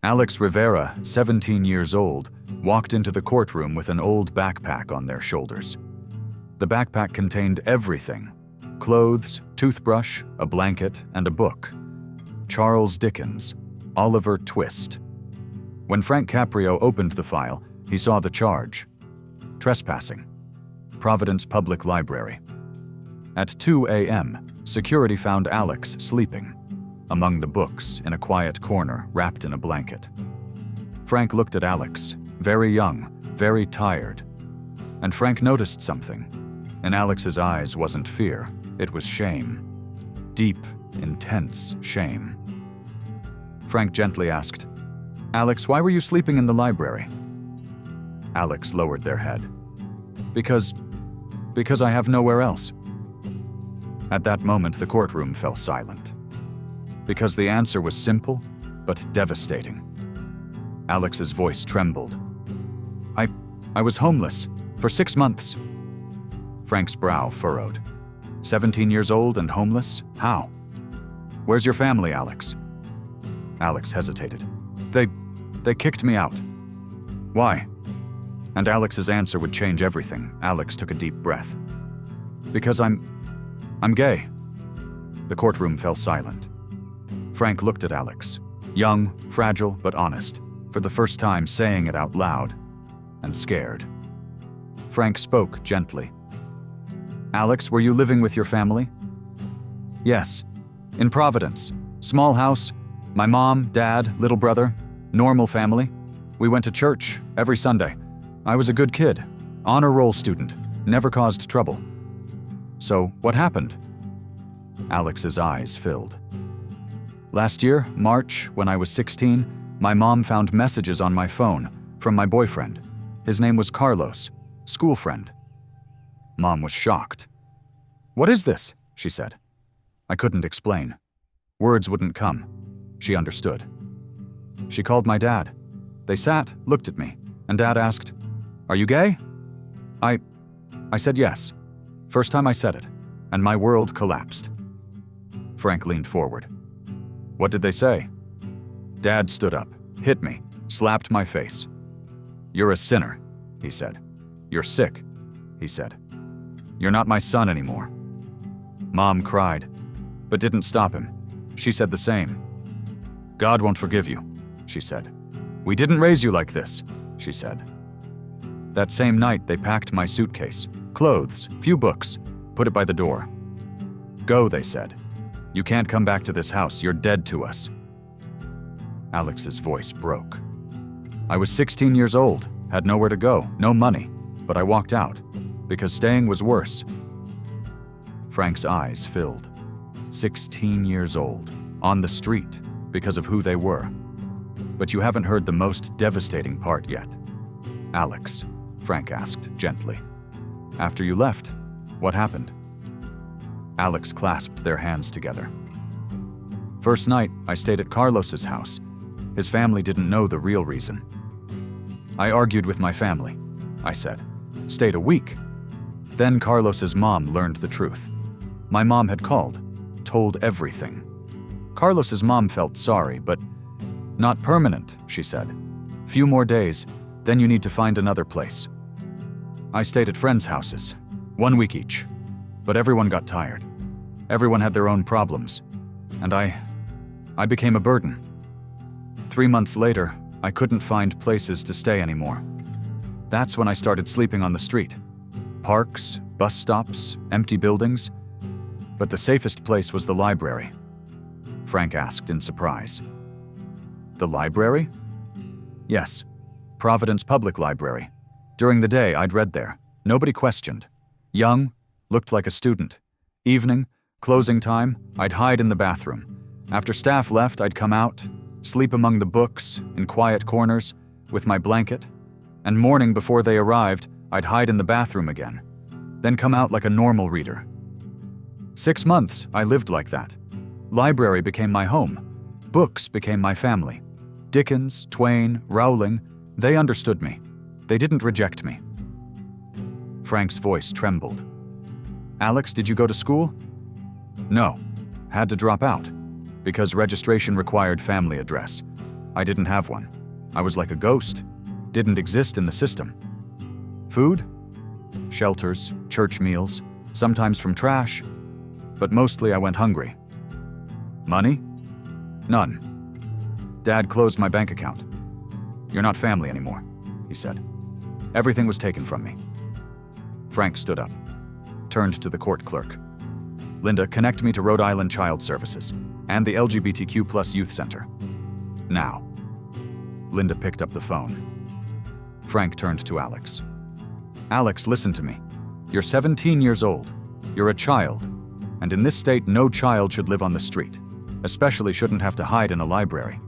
Alex Rivera, 17 years old, walked into the courtroom with an old backpack on their shoulders. The backpack contained everything: clothes, toothbrush, a blanket, and a book. Charles Dickens, Oliver Twist. When Frank Caprio opened the file, he saw the charge: trespassing. Providence Public Library. At 2 a.m., security found Alex sleeping, among the books in a quiet corner wrapped in a blanket. Frank looked at Alex, very young, very tired. And Frank noticed something. In Alex's eyes wasn't fear, it was shame. Deep, intense shame. Frank gently asked, "Alex, why were you sleeping in the library?" Alex lowered their head. Because I have nowhere else." At that moment, the courtroom fell silent. Because the answer was simple, but devastating. Alex's voice trembled. I was homeless for 6 months." Frank's brow furrowed. 17 years old and homeless? How? "Where's your family, Alex?" Alex hesitated. They kicked me out." "Why?" And Alex's answer would change everything. Alex took a deep breath. "Because I'm gay." The courtroom fell silent. Frank looked at Alex, young, fragile, but honest, for the first time saying it out loud, and scared. Frank spoke gently. "Alex, were you living with your family?" "Yes. In Providence. Small house. My mom, dad, little brother. Normal family. We went to church every Sunday. I was a good kid. Honor roll student. Never caused trouble." "So, what happened?" Alex's eyes filled. "Last year, March, when I was 16, my mom found messages on my phone from my boyfriend. His name was Carlos, school friend." Mom was shocked. "What is this?" she said. I couldn't explain. Words wouldn't come. She understood. She called my dad. They sat, looked at me, and Dad asked, "Are you gay?" I said yes. First time I said it, and my world collapsed. Frank leaned forward. "What did they say?" Dad stood up, hit me, slapped my face. "You're a sinner," he said. "You're sick," he said. "You're not my son anymore." Mom cried, but didn't stop him. She said the same. "God won't forgive you," she said. "We didn't raise you like this," she said. That same night, they packed my suitcase, clothes, few books, put it by the door. "Go," they said. "You can't come back to this house. You're dead to us." Alex's voice broke. I was 16 years old, had nowhere to go, no money, but I walked out, because staying was worse. Frank's eyes filled. 16 years old, on the street, because of who they were. "But you haven't heard the most devastating part yet." "Alex," Frank asked gently. "After you left, what happened?" Alex clasped their hands together. "First night, I stayed at Carlos's house. His family didn't know the real reason. I argued with my family," I said. "Stayed a week. Then Carlos's mom learned the truth. My mom had called, told everything. Carlos's mom felt sorry, but not permanent, she said. Few more days, then you need to find another place. I stayed at friends' houses, 1 week each. But everyone got tired. Everyone had their own problems. And I became a burden. 3 months later, I couldn't find places to stay anymore. That's when I started sleeping on the street. Parks, bus stops, empty buildings. But the safest place was the library," Frank asked in surprise. "The library?" "Yes, Providence Public Library. During the day, I'd read there. Nobody questioned. Young, looked like a student. Evening, closing time, I'd hide in the bathroom. After staff left, I'd come out, sleep among the books, in quiet corners, with my blanket. And morning before they arrived, I'd hide in the bathroom again. Then come out like a normal reader. 6 months, I lived like that. Library became my home. Books became my family. Dickens, Twain, Rowling, they understood me. They didn't reject me." Frank's voice trembled. "Alex, did you go to school?" "No. Had to drop out. Because registration required family address. I didn't have one. I was like a ghost. Didn't exist in the system. Food? Shelters, church meals, sometimes from trash, but mostly I went hungry. Money? None. Dad closed my bank account. You're not family anymore, he said. Everything was taken from me. Frank stood up, turned to the court clerk. Linda, connect me to Rhode Island Child Services and the LGBTQ Youth Center. Now. Linda picked up the phone. Frank turned to Alex. Alex, listen to me. You're 17 years old. You're a child. And in this state, no child should live on the street, especially shouldn't have to hide in a library.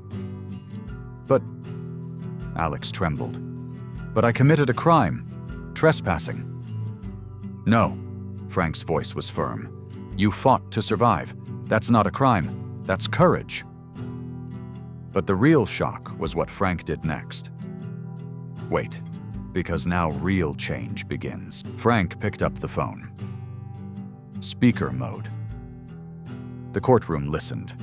But, Alex trembled. But I committed a crime. Trespassing. No. Frank's voice was firm. You fought to survive. That's not a crime. That's courage. But the real shock was what Frank did next. Wait, because now real change begins. Frank picked up the phone. Speaker mode. The courtroom listened.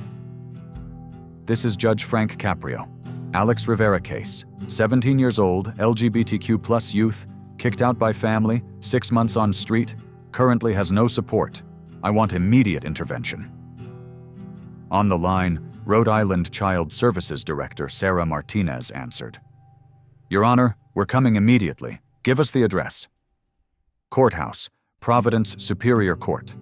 This is Judge Frank Caprio. Alex Rivera case. 17 years old, LGBTQ youth, kicked out by family, 6 months on street, currently has no support. I want immediate intervention. On the line, Rhode Island Child Services Director Sarah Martinez answered. Your Honor, we're coming immediately. Give us the address. Courthouse, Providence Superior Court.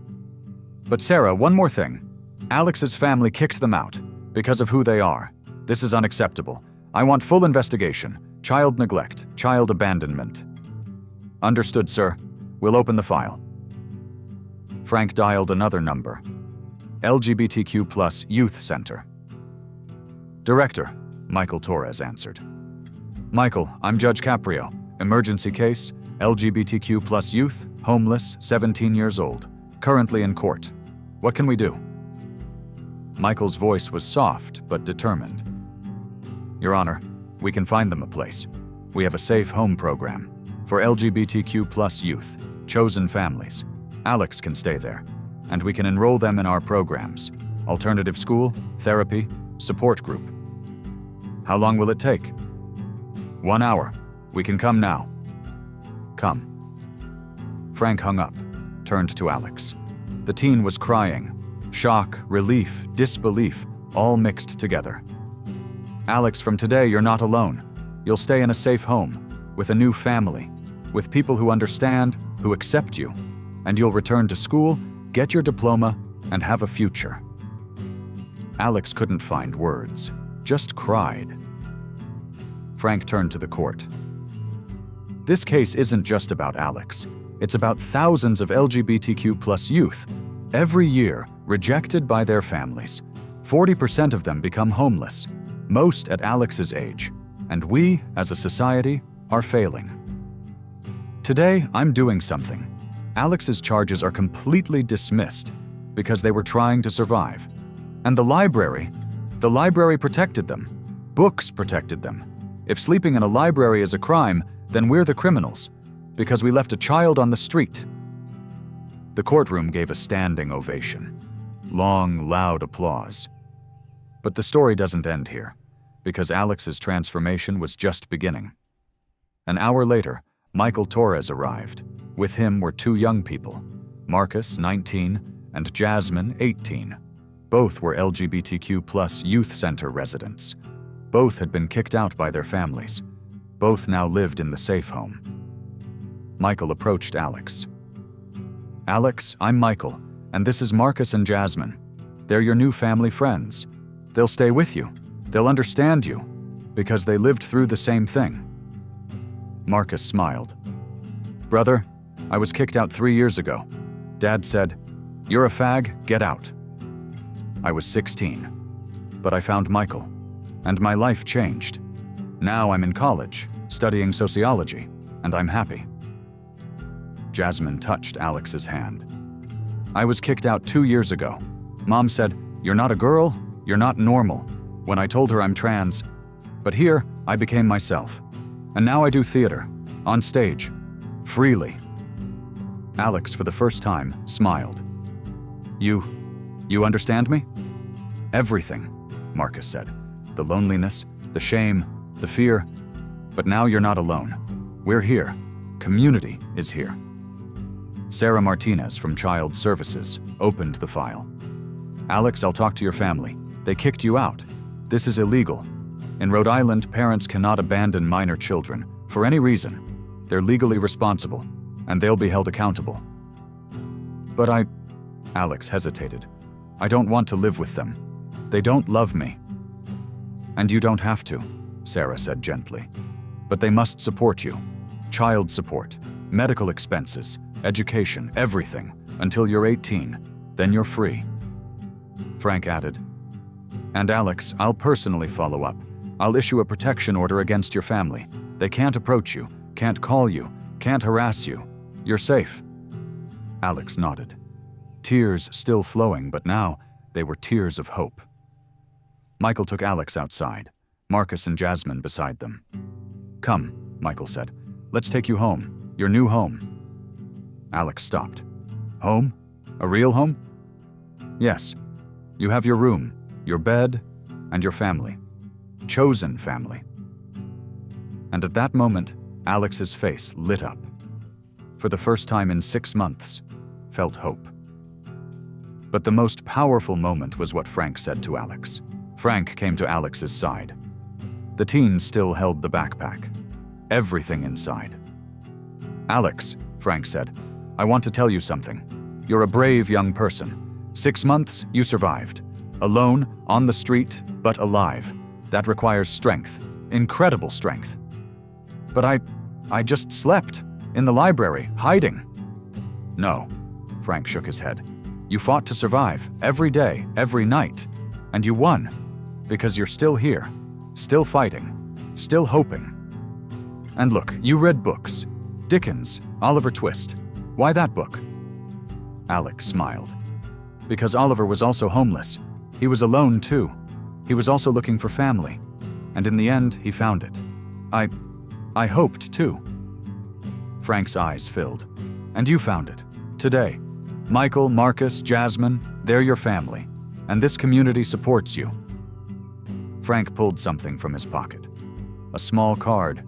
But Sarah, one more thing. Alex's family kicked them out because of who they are. This is unacceptable. I want full investigation. Child neglect, child abandonment. Understood, sir. We'll open the file. Frank dialed another number. LGBTQ Youth Center. Director, Michael Torres answered. Michael, I'm Judge Caprio. Emergency case, LGBTQ youth, homeless, 17 years old, currently in court. What can we do? Michael's voice was soft but determined. Your Honor, we can find them a place. We have a safe home program for LGBTQ youth, chosen families. Alex can stay there, and we can enroll them in our programs. Alternative school, therapy, support group. How long will it take? 1 hour. We can come now. Come. Frank hung up, turned to Alex. The teen was crying. Shock, relief, disbelief, all mixed together. Alex, from today, you're not alone. You'll stay in a safe home, with a new family, with people who understand, who accept you, and you'll return to school, get your diploma, and have a future. Alex couldn't find words, just cried. Frank turned to the court. This case isn't just about Alex. It's about thousands of LGBTQ youth, every year rejected by their families. 40% of them become homeless, most at Alex's age, and we, as a society, are failing. Today, I'm doing something. Alex's charges are completely dismissed because they were trying to survive. And the library protected them. Books protected them. If sleeping in a library is a crime, then we're the criminals, because we left a child on the street. The courtroom gave a standing ovation. Long, loud applause. But the story doesn't end here, because Alex's transformation was just beginning. An hour later, Michael Torres arrived. With him were 2 young people, Marcus, 19, and Jasmine, 18. Both were LGBTQ Youth Center residents. Both had been kicked out by their families. Both now lived in the safe home. Michael approached Alex. Alex, I'm Michael, and this is Marcus and Jasmine. They're your new family friends. They'll stay with you. They'll understand you, because they lived through the same thing. Marcus smiled. Brother, I was kicked out 3 years ago. Dad said, "You're a fag, get out." I was 16, but I found Michael, and my life changed. Now I'm in college, studying sociology, and I'm happy. Jasmine touched Alex's hand. I was kicked out 2 years ago. Mom said, "You're not a girl, you're not normal," when I told her I'm trans. But here, I became myself. And now I do theater, on stage, freely. Alex, for the first time, smiled. You understand me? Everything, Marcus said. The loneliness, the shame, the fear. But now you're not alone. We're here. Community is here. Sarah Martinez from Child Services opened the file. Alex, I'll talk to your family. They kicked you out. This is illegal. In Rhode Island, parents cannot abandon minor children for any reason. They're legally responsible, and they'll be held accountable. But Alex hesitated. I don't want to live with them. They don't love me. And you don't have to, Sarah said gently. But they must support you. Child support, medical expenses, education, everything, until you're 18. Then you're free. Frank added, and Alex, I'll personally follow up. I'll issue a protection order against your family. They can't approach you, can't call you, can't harass you. You're safe. Alex nodded. Tears still flowing, but now they were tears of hope. Michael took Alex outside, Marcus and Jasmine beside them. Come, Michael said. Let's take you home, your new home. Alex stopped. Home? A real home? Yes. You have your room, your bed, and your family. Chosen family. And at that moment, Alex's face lit up. For the first time in 6 months, felt hope. But the most powerful moment was what Frank said to Alex. Frank came to Alex's side. The teen still held the backpack. Everything inside. Alex, Frank said, I want to tell you something. You're a brave young person. 6 months, you survived. Alone, on the street, but alive. That requires strength. Incredible strength. But I just slept. In the library, hiding. No, Frank shook his head. You fought to survive, every day, every night. And you won. Because you're still here. Still fighting. Still hoping. And look, you read books. Dickens, Oliver Twist. Why that book? Alex smiled. Because Oliver was also homeless. He was alone too. He was also looking for family. And in the end, he found it. I hoped too. Frank's eyes filled. And you found it. Today. Michael, Marcus, Jasmine, they're your family. And this community supports you. Frank pulled something from his pocket. A small card.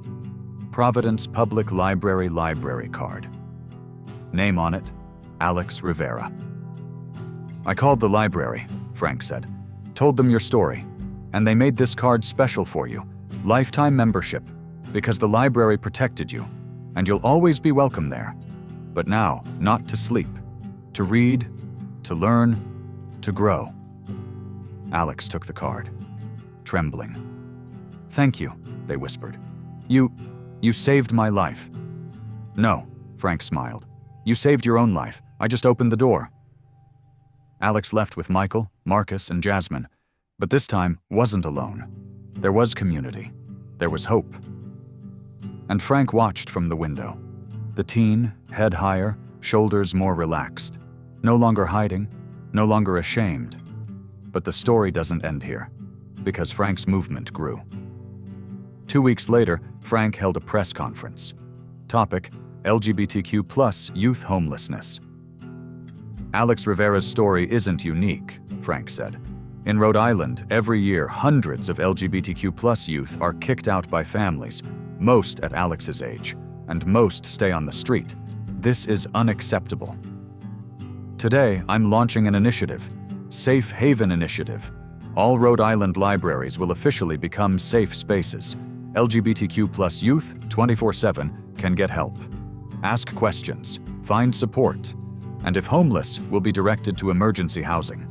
Providence Public Library library card. Name on it, Alex Rivera. I called the library, Frank said. Told them your story. And they made this card special for you. Lifetime membership. Because the library protected you. And you'll always be welcome there. But now, not to sleep. To read, to learn, to grow. Alex took the card, trembling. Thank you, they whispered. You saved my life. No, Frank smiled. You saved your own life. I just opened the door. Alex left with Michael, Marcus, and Jasmine, but this time wasn't alone. There was community. There was hope. And Frank watched from the window. The teen, head higher, shoulders more relaxed. No longer hiding, no longer ashamed. But the story doesn't end here, because Frank's movement grew. 2 weeks later, Frank held a press conference. Topic, LGBTQ+ youth homelessness. Alex Rivera's story isn't unique, Frank said. In Rhode Island, every year, hundreds of LGBTQ+ youth are kicked out by families, most at Alex's age, and most stay on the street. This is unacceptable. Today, I'm launching an initiative, Safe Haven Initiative. All Rhode Island libraries will officially become safe spaces. LGBTQ+ youth, 24/7, can get help. Ask questions, find support, and if homeless, will be directed to emergency housing.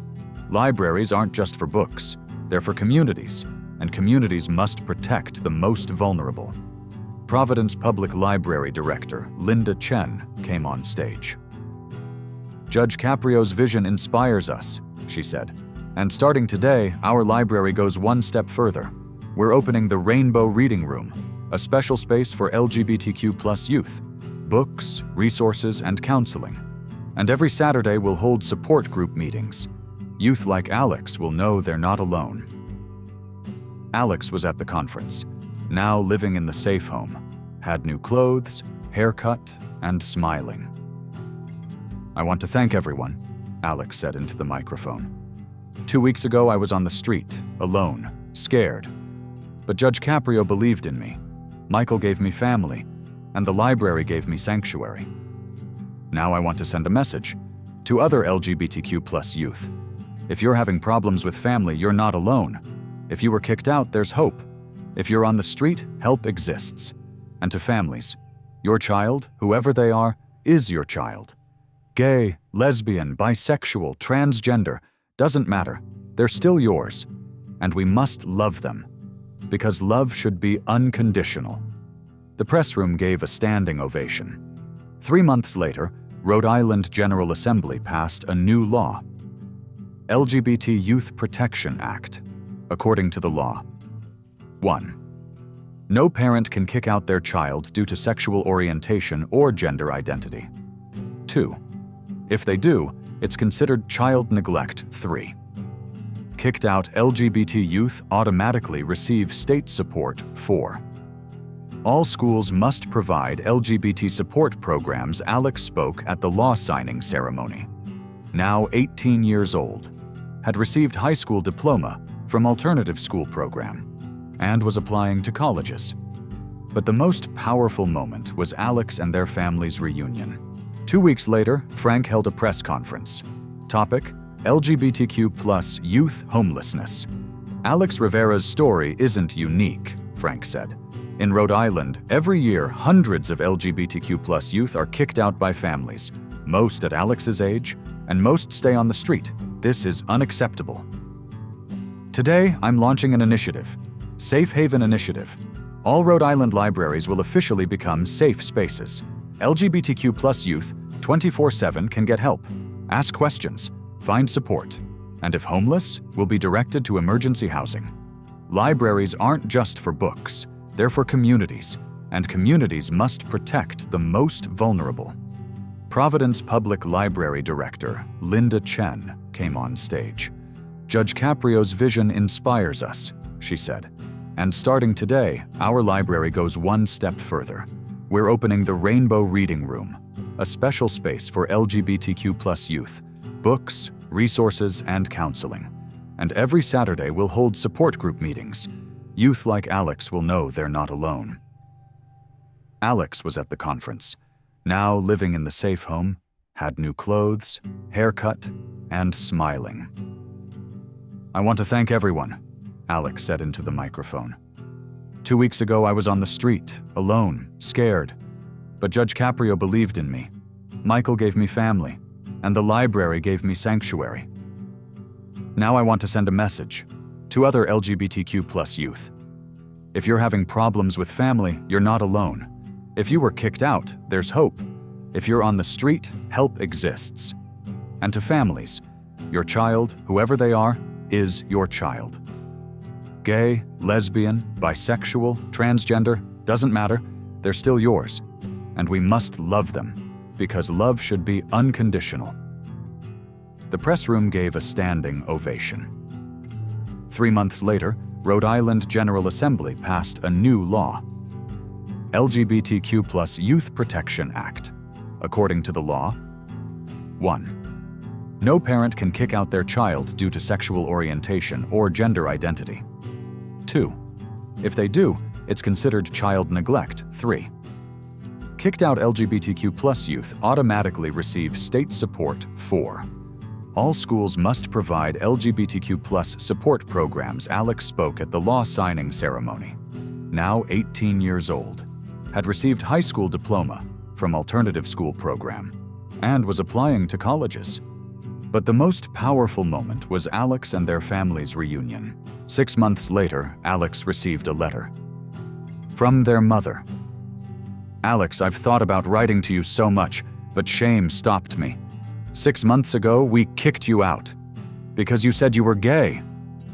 Libraries aren't just for books, they're for communities, and communities must protect the most vulnerable. Providence Public Library Director Linda Chen came on stage. Judge Caprio's vision inspires us, she said. And starting today, our library goes one step further. We're opening the Rainbow Reading Room, a special space for LGBTQ+ youth, books, resources, and counseling. And every Saturday we'll hold support group meetings. Youth like Alex will know they're not alone. Alex was at the conference, now living in the safe home, had new clothes, haircut, and smiling. I want to thank everyone, Alex said into the microphone. 2 weeks ago, I was on the street, alone, scared. But Judge Caprio believed in me. Michael gave me family, and the library gave me sanctuary. Now I want to send a message to other LGBTQ+ youth. If you're having problems with family, you're not alone. If you were kicked out, there's hope. If you're on the street, help exists. And to families, your child, whoever they are, is your child. Gay, lesbian, bisexual, transgender, doesn't matter. They're still yours. And we must love them. Because love should be unconditional. The press room gave a standing ovation. 3 months later, Rhode Island General Assembly passed a new law, LGBT Youth Protection Act. According to the law, 1. No parent can kick out their child due to sexual orientation or gender identity. 2. If they do, it's considered child neglect. 3. Kicked out LGBT youth automatically receive state support. 4. All schools must provide LGBT support programs. Alex spoke at the law signing ceremony. Now 18 years old, had received high school diploma from alternative school program, and was applying to colleges. But the most powerful moment was Alex and their family's reunion. 2 weeks later, Frank held a press conference. Topic: LGBTQ+ youth homelessness. Alex Rivera's story isn't unique, Frank said. In Rhode Island, every year, hundreds of LGBTQ+ youth are kicked out by families, most at Alex's age, and most stay on the street. This is unacceptable. Today, I'm launching an initiative, Safe Haven Initiative. All Rhode Island libraries will officially become safe spaces. LGBTQ+ youth 24/7 can get help, ask questions, find support, and if homeless, will be directed to emergency housing. Libraries aren't just for books, they're for communities, and communities must protect the most vulnerable. Providence Public Library Director Linda Chen came on stage. Judge Caprio's vision inspires us, she said. And starting today, our library goes one step further. We're opening the Rainbow Reading Room, a special space for LGBTQ+ youth, books, resources, and counseling. And every Saturday we'll hold support group meetings. Youth like Alex will know they're not alone. Alex was at the conference, now living in the safe home, had new clothes, haircut, and smiling. I want to thank everyone, Alex said into the microphone. 2 weeks ago, I was on the street, alone, scared. But Judge Caprio believed in me. Michael gave me family, and the library gave me sanctuary. Now I want to send a message to other LGBTQ+ youth. If you're having problems with family, you're not alone. If you were kicked out, there's hope. If you're on the street, help exists. And to families, your child, whoever they are, is your child. Gay, lesbian, bisexual, transgender, doesn't matter, they're still yours. And we must love them, because love should be unconditional. The press room gave a standing ovation. 3 months later, Rhode Island General Assembly passed a new law, LGBTQ+ Youth Protection Act. According to the law, 1. No parent can kick out their child due to sexual orientation or gender identity. 2. If they do, it's considered child neglect. 3. Kicked out LGBTQ+ youth automatically receive state support. 4. All schools must provide LGBTQ+ support programs. Alex spoke at the law signing ceremony. Now 18 years old, had received high school diploma from alternative school program, and was applying to colleges. But the most powerful moment was Alex and their family's reunion. 6 months later, Alex received a letter from their mother. Alex, I've thought about writing to you so much, but shame stopped me. 6 months ago, we kicked you out because you said you were gay,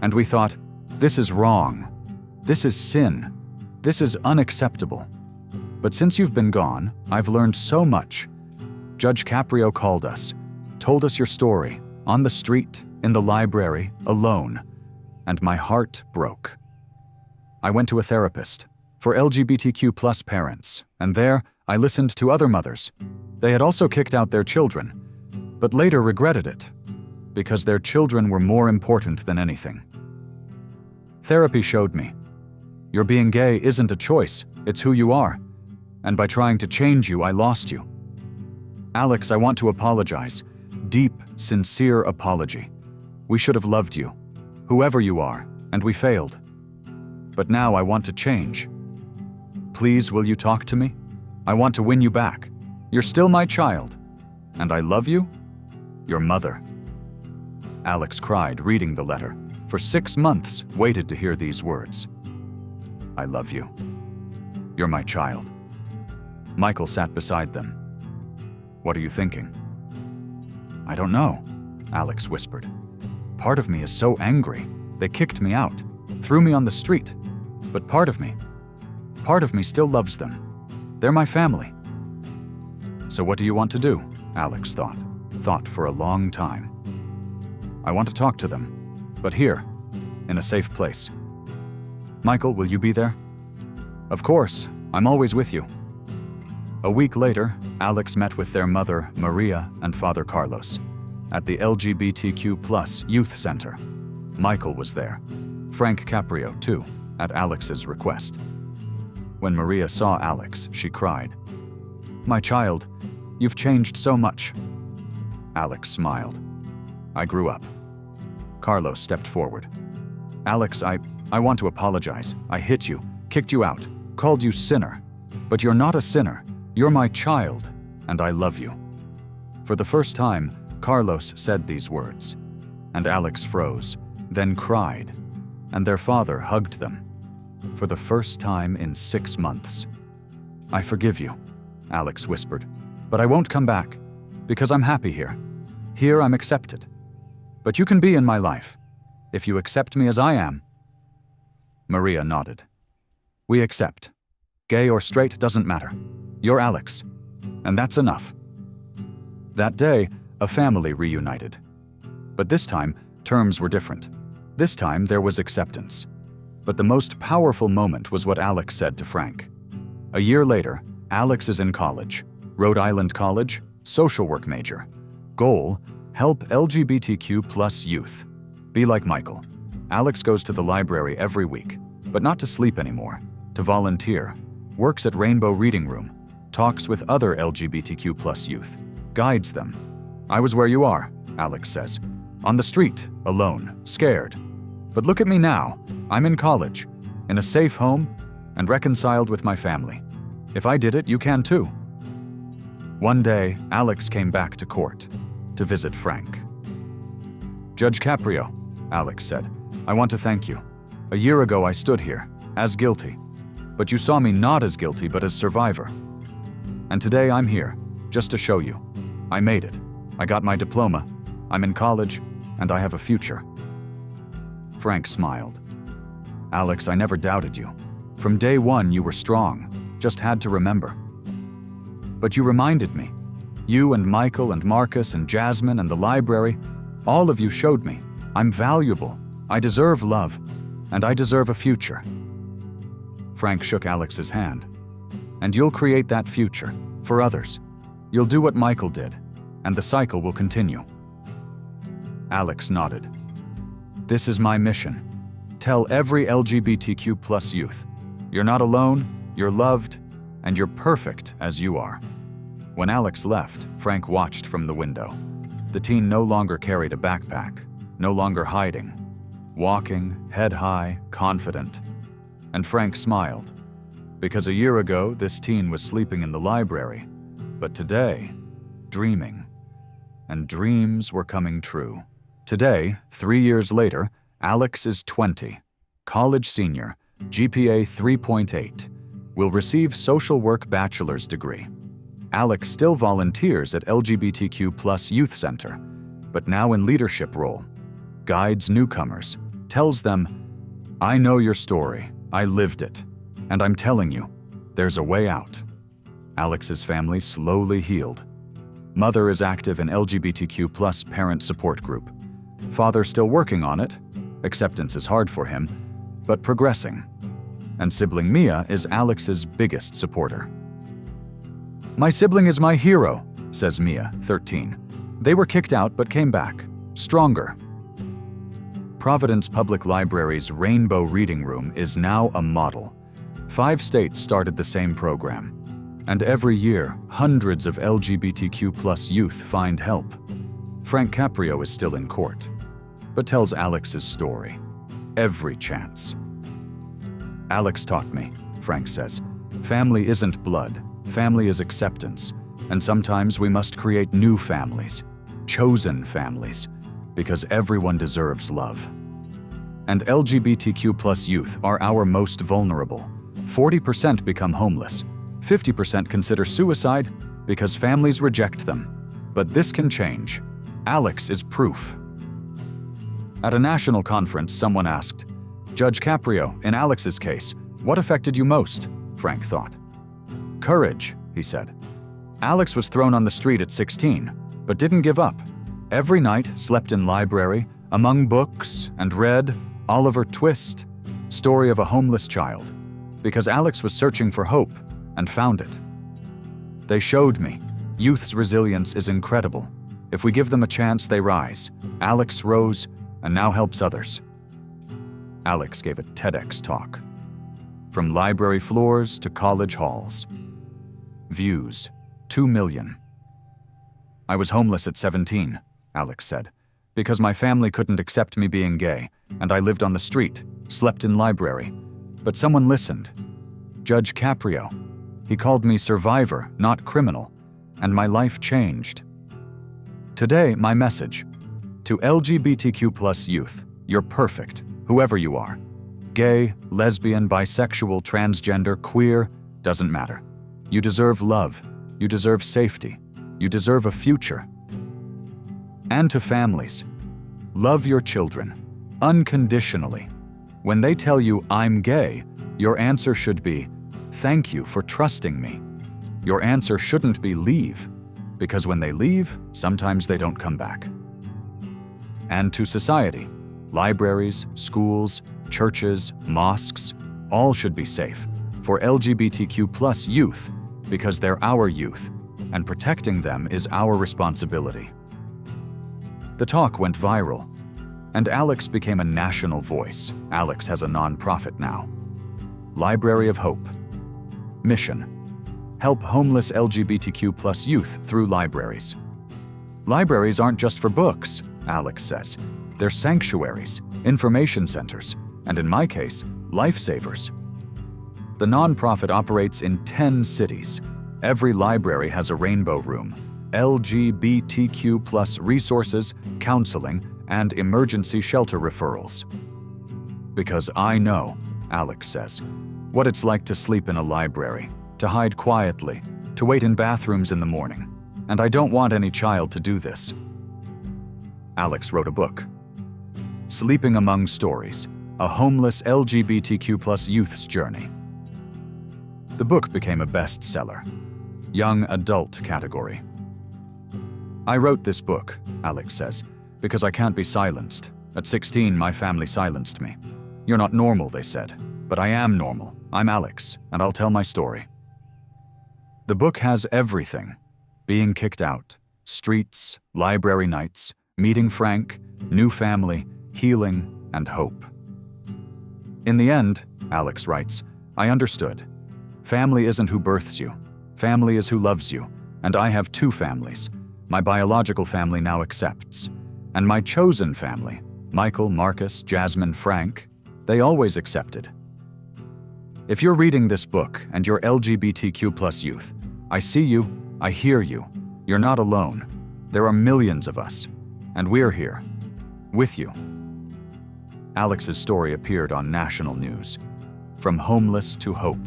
and we thought, this is wrong. This is sin. This is unacceptable. But since you've been gone, I've learned so much. Judge Caprio called us, told us your story, on the street, in the library, alone, and my heart broke. I went to a therapist for LGBTQ+ parents, and there I listened to other mothers. They had also kicked out their children, but later regretted it, because their children were more important than anything. Therapy showed me Your being gay isn't a choice, it's who you are. And by trying to change you, I lost you. Alex, I want to apologize. Deep, sincere apology. We should have loved you, whoever you are, and we failed. But now I want to change. Please, will you talk to me? I want to win you back. You're still my child. And I love you? Your mother. Alex cried, reading the letter. For 6 months, waited to hear these words. I love you. You're my child. Michael sat beside them. What are you thinking? I don't know, Alex whispered. Part of me is so angry. They kicked me out, threw me on the street. But part of me still loves them. They're my family. So what do you want to do? Alex thought for a long time. I want to talk to them, but here, in a safe place. Michael, will you be there? Of course, I'm always with you. A week later, Alex met with their mother, Maria, and father Carlos at the LGBTQ Youth Center. Michael was there. Frank Caprio, too, at Alex's request. When Maria saw Alex, she cried, My child, you've changed so much. Alex smiled. I grew up. Carlos stepped forward. Alex, I want to apologize. I hit you, kicked you out, called you sinner. But you're not a sinner. You're my child, and I love you. For the first time, Carlos said these words, and Alex froze, then cried, and their father hugged them. For the first time in 6 months. I forgive you, Alex whispered, but I won't come back, because I'm happy here. Here I'm accepted. But you can be in my life, if you accept me as I am. Maria nodded. We accept. Gay or straight doesn't matter. You're Alex, and that's enough. That day, a family reunited. But this time, terms were different. This time, there was acceptance. But the most powerful moment was what Alex said to Frank. A year later, Alex is in college. Rhode Island College, social work major. Goal, help LGBTQ youth. Be like Michael. Alex goes to the library every week, but not to sleep anymore, to volunteer. Works at Rainbow Reading Room. Talks with other LGBTQ youth. Guides them. I was where you are, Alex says. On the street, alone, scared. But look at me now. I'm in college, in a safe home, and reconciled with my family. If I did it, you can too. One day, Alex came back to court to visit Frank. Judge Caprio, Alex said, I want to thank you. A year ago, I stood here, as guilty. But you saw me not as guilty, but as survivor. And today I'm here, just to show you. I made it. I got my diploma. I'm in college, and I have a future. Frank smiled. Alex, I never doubted you. From day one, you were strong, just had to remember. But you reminded me. You and Michael and Marcus and Jasmine and the library, all of you showed me. I'm valuable. I deserve love, and I deserve a future. Frank shook Alex's hand. And you'll create that future, for others. You'll do what Michael did, and the cycle will continue. Alex nodded. This is my mission. Tell every LGBTQ youth, you're not alone, you're loved, and you're perfect as you are. When Alex left, Frank watched from the window. The teen no longer carried a backpack, no longer hiding, walking, head high, confident. And Frank smiled, because a year ago, this teen was sleeping in the library, but today, dreaming. And dreams were coming true. Today, 3 years later, Alex is 20, college senior, GPA 3.8, will receive social work bachelor's degree. Alex still volunteers at LGBTQ Youth Center, but now in leadership role, guides newcomers, tells them, I know your story, I lived it, and I'm telling you, there's a way out. Alex's family slowly healed. Mother is active in LGBTQ parent support group. Father still working on it. Acceptance is hard for him, but progressing. And sibling Mia is Alex's biggest supporter. My sibling is my hero, says Mia, 13. They were kicked out but came back, stronger. Providence Public Library's Rainbow Reading Room is now a model. 5 states started the same program. And every year, hundreds of LGBTQ+ youth find help. Frank Caprio is still in court, but tells Alex's story. Every chance. Alex taught me, Frank says, family isn't blood, family is acceptance, and sometimes we must create new families, chosen families, because everyone deserves love. And LGBTQ+ youth are our most vulnerable. 40% become homeless. 50% consider suicide because families reject them. But this can change. Alex is proof. At a national conference, someone asked, "Judge Caprio, in Alex's case, what affected you most?" Frank thought. "Courage," he said. Alex was thrown on the street at 16, but didn't give up. Every night slept in library, among books, and read Oliver Twist, Story of a Homeless Child, because Alex was searching for hope and found it. They showed me youth's resilience is incredible. If we give them a chance, they rise. Alex rose and now helps others. Alex gave a TEDx talk. From library floors to college halls. Views, 2 million. "I was homeless at 17, Alex said, because my family couldn't accept me being gay, and I lived on the street, slept in library. But someone listened. Judge Caprio. He called me survivor, not criminal, and my life changed." Today, my message: to LGBTQ+ youth, you're perfect, whoever you are. Gay, lesbian, bisexual, transgender, queer, doesn't matter. You deserve love. You deserve safety. You deserve a future. And to families, love your children, unconditionally. When they tell you, "I'm gay," your answer should be, "Thank you for trusting me." Your answer shouldn't be leave, because when they leave, sometimes they don't come back. And to society, libraries, schools, churches, mosques, all should be safe for LGBTQ+ youth, because they're our youth, and protecting them is our responsibility. The talk went viral, and Alex became a national voice. Alex has a nonprofit now. Library of Hope. Mission: help homeless LGBTQ+ youth through libraries. Libraries aren't just for books, Alex says. They're sanctuaries, information centers, and in my case, lifesavers. The nonprofit operates in 10 cities. Every library has a rainbow room, LGBTQ+ resources, counseling, and emergency shelter referrals. Because I know, Alex says, what it's like to sleep in a library, to hide quietly, to wait in bathrooms in the morning, and I don't want any child to do this. Alex wrote a book, Sleeping Among Stories, a homeless LGBTQ+ youth's journey. The book became a bestseller, young adult category. I wrote this book, Alex says, because I can't be silenced. At 16, my family silenced me. You're not normal, they said, but I am normal. I'm Alex, and I'll tell my story. The book has everything: being kicked out, streets, library nights, meeting Frank, new family, healing, and hope. In the end, Alex writes, I understood. Family isn't who births you. Family is who loves you, and I have 2 families. My biological family now accepts. And my chosen family, Michael, Marcus, Jasmine, Frank, they always accepted. If you're reading this book and you're LGBTQ+ youth, I see you, I hear you. You're not alone. There are millions of us, and we're here, with you. Alex's story appeared on national news. From homeless to hope.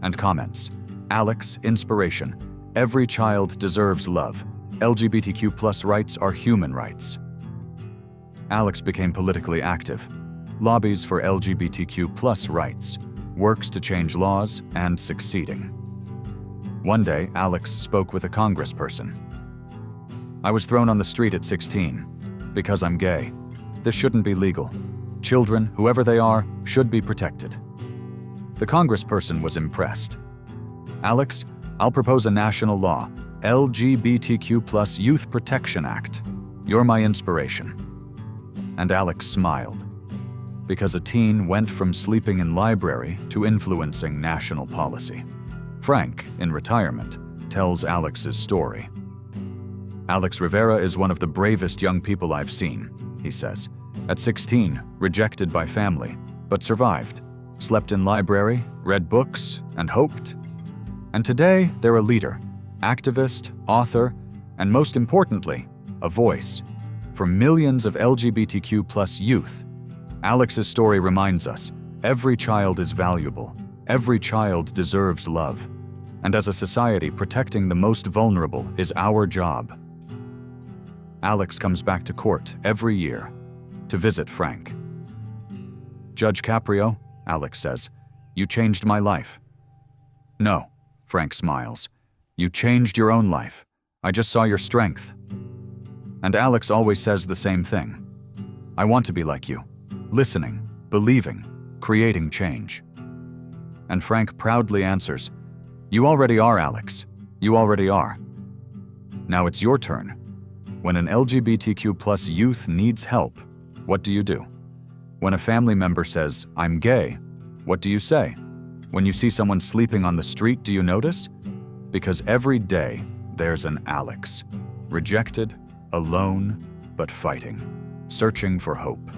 And comments, Alex, inspiration. Every child deserves love. LGBTQ+ rights are human rights. Alex became politically active, lobbies for LGBTQ+ rights, works to change laws, and succeeding. One day, Alex spoke with a congressperson. I was thrown on the street at 16 because I'm gay. This shouldn't be legal. Children, whoever they are, should be protected. The congressperson was impressed. Alex, I'll propose a national law, LGBTQ+ Youth Protection Act. You're my inspiration. And Alex smiled. because a teen went from sleeping in library to influencing national policy. Frank, in retirement, tells Alex's story. Alex Rivera is one of the bravest young people I've seen, he says. At 16, rejected by family, but survived, slept in library, read books, and hoped. And today, they're a leader, activist, author, and most importantly, a voice for millions of LGBTQ+ youth. Alex's story reminds us, every child is valuable, every child deserves love, and as a society, protecting the most vulnerable is our job. Alex comes back to court every year to visit Frank. "Judge Caprio," Alex says, "you changed my life." "No," Frank smiles. "You changed your own life. I just saw your strength." And Alex always says the same thing. "I want to be like you, listening, believing, creating change." And Frank proudly answers, "You already are, Alex. You already are. Now it's your turn. When an LGBTQ+ youth needs help, what do you do? When a family member says, 'I'm gay,' what do you say? When you see someone sleeping on the street, do you notice? Because every day, there's an Alex, rejected, alone, but fighting, searching for hope."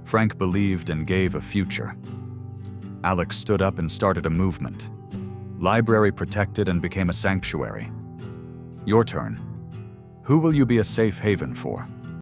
Frank believed and gave a future. Alex stood up and started a movement. Library protected and became a sanctuary. Your turn. Who will you be a safe haven for?